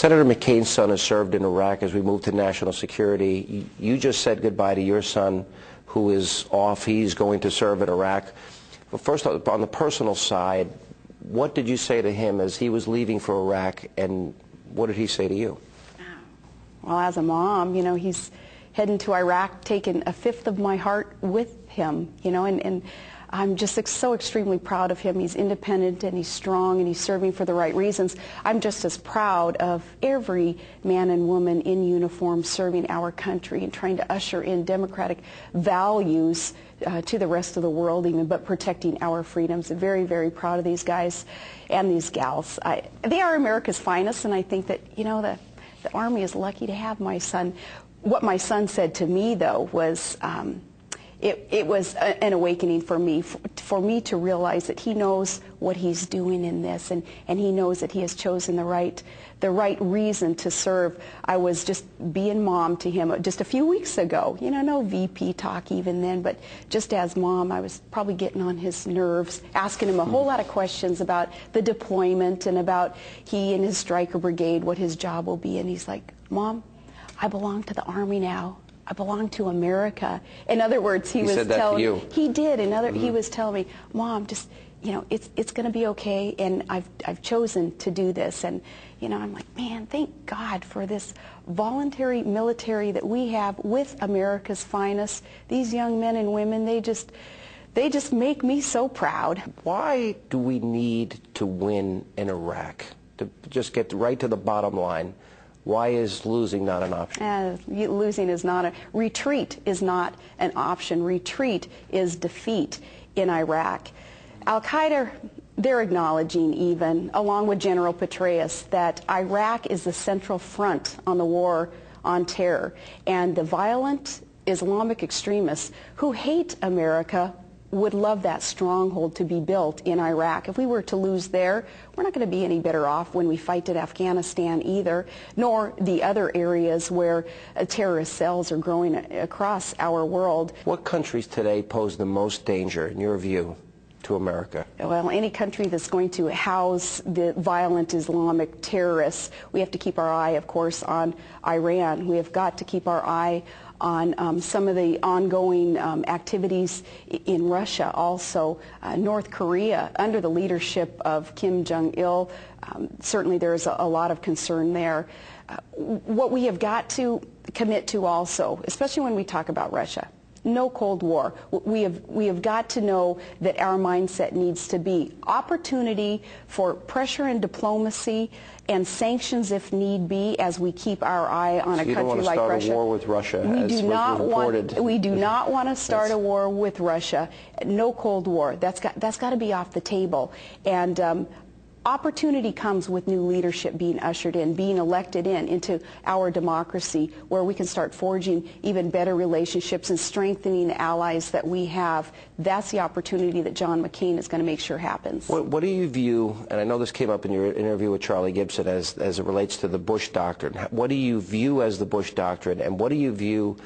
Senator McCain's son has served in Iraq. As we move to national security, you just said goodbye to your son, who is off. He's going to serve in Iraq. But first, on the personal side, what did you say to him as he was leaving for Iraq, and what did he say to you? Well, as a mom, you know, he's heading to Iraq, taking a fifth of my heart with him, you know, and I'm just so extremely proud of him. He's independent and he's strong and he's serving for the right reasons. I'm just as proud of every man and woman in uniform serving our country and trying to usher in democratic values to the rest of the world, even, but protecting our freedoms. I'm very, very proud of these guys and these gals. They are America's finest, and I think that, you know, the Army is lucky to have my son. What my son said to me, though, was it was an awakening for me to realize that he knows what he's doing in this, and he knows that he has chosen the right reason to serve. I was just being mom to him just a few weeks ago. You know, no VP talk even then, but just as mom, I was probably getting on his nerves, asking him a whole lot of questions about the deployment and about he and his Stryker Brigade, what his job will be. And he's like, "Mom, I belong to the Army now. I belong to America." In other words, he was said that telling to you. He did. He was telling me, "Mom, just, you know, it's going to be okay, and I've chosen to do this." And you know, I'm like, man, thank God for this voluntary military that we have with America's finest. These young men and women, they just make me so proud. Why do we need to win in Iraq? To just get right to the bottom line, why is losing not an option? Losing is not a... Retreat is not an option. Retreat is defeat in Iraq. Al-Qaeda, they're acknowledging even, along with General Petraeus, that Iraq is the central front on the war on terror. And the violent Islamic extremists who hate America would love that stronghold to be built in Iraq. If we were to lose there, we're not going to be any better off when we fight in Afghanistan either, nor the other areas where terrorist cells are growing across our world. What countries today pose the most danger, in your view, to America? Well, any country that's going to house the violent Islamic terrorists. We have to keep our eye, of course, on Iran. We have got to keep our eye on some of the ongoing activities in Russia, also North Korea, under the leadership of Kim Jong-il. Certainly there's a lot of concern there. What we have got to commit to also, especially when we talk about Russia, no Cold War. We have got to know that our mindset needs to be opportunity for pressure and diplomacy and sanctions if need be, as we keep our eye on a country like Russia. You don't want to start a war with Russia, we do not want to start a war with Russia. No Cold War. That's got to be off the table. And opportunity comes with new leadership being ushered in, being elected into our democracy, where we can start forging even better relationships and strengthening the allies that we have. That's the opportunity that John McCain is going to make sure happens. What do you view, and I know this came up in your interview with Charlie Gibson, as it relates to the Bush Doctrine. What do you view as the Bush Doctrine, and what do you view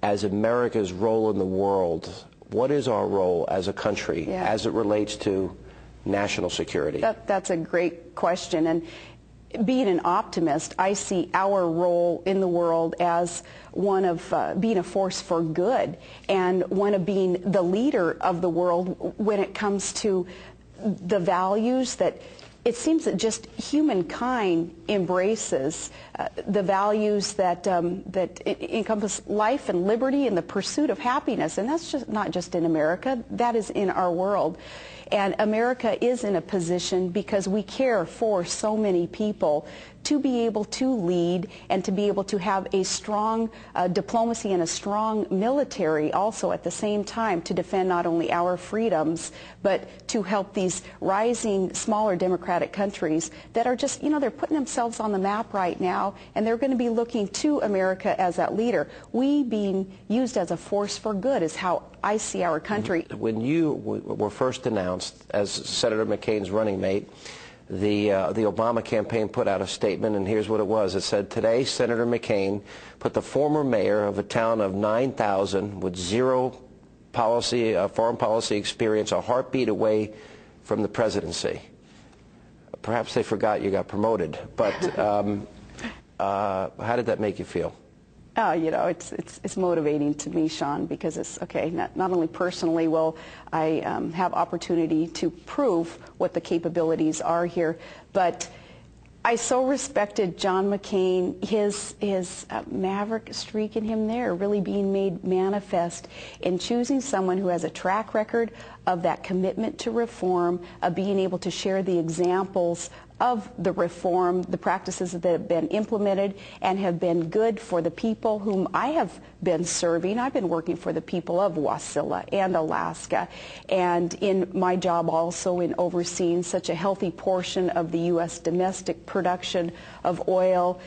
as America's role in the world? What is our role as a country as it relates to national security? That's a great question. And being an optimist, I see our role in the world as one of being a force for good, and one of being the leader of the world when it comes to the values that it seems that just humankind embraces, the values that encompass life and liberty and the pursuit of happiness. And that's just not just in America, that is in our world. And America is in a position, because we care for so many people, to be able to lead and to be able to have a strong diplomacy and a strong military also at the same time, to defend not only our freedoms, but to help these rising, smaller democratic countries that are just, you know, they're putting themselves on the map right now, and they're going to be looking to America as that leader. We being used as a force for good is how I see our country. When you were first announced as Senator McCain's running mate, the Obama campaign put out a statement, and here's what it was. It said, "Today, Senator McCain put the former mayor of a town of 9,000 with zero foreign policy experience a heartbeat away from the presidency." Perhaps they forgot you got promoted, but How did that make you feel? You know, it's motivating to me, Sean, because it's, okay, not only personally will I have opportunity to prove what the capabilities are here, but I so respected John McCain, his maverick streak in him there, really being made manifest in choosing someone who has a track record of that commitment to reform, of being able to share the examples of the reform, the practices that have been implemented and have been good for the people whom I have been serving. I've been working for the people of Wasilla and Alaska, and in my job also in overseeing such a healthy portion of the U.S. domestic production of oil.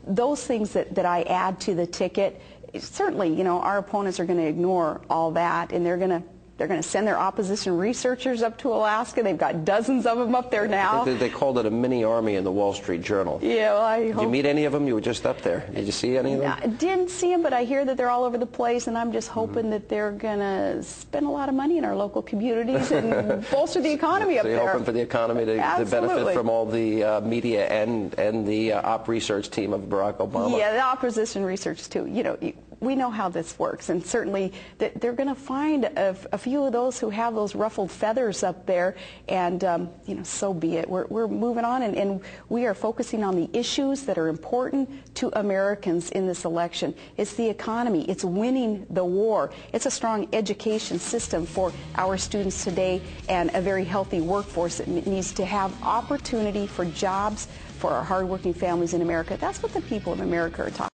Those things that I add to the ticket, certainly, you know, our opponents are going to ignore all that, and they're going to send their opposition researchers up to Alaska. They've got dozens of them up there now. They called it a mini army in the Wall Street Journal. Yeah, well, I hope. Did you meet any of them? You were just up there. Did you see any of them? I didn't see them, but I hear that they're all over the place, and I'm just hoping that they're going to spend a lot of money in our local communities and bolster the economy up so there. you're hoping for the economy to benefit from all the media and the op research team of Barack Obama. Yeah, the opposition research too. You know, we know how this works, and certainly they're going to find a few of those who have those ruffled feathers up there, and you know, so be it. We're moving on, and we are focusing on the issues that are important to Americans in this election. It's the economy. It's winning the war. It's a strong education system for our students today, and a very healthy workforce that needs to have opportunity for jobs for our hardworking families in America. That's what the people of America are talking about.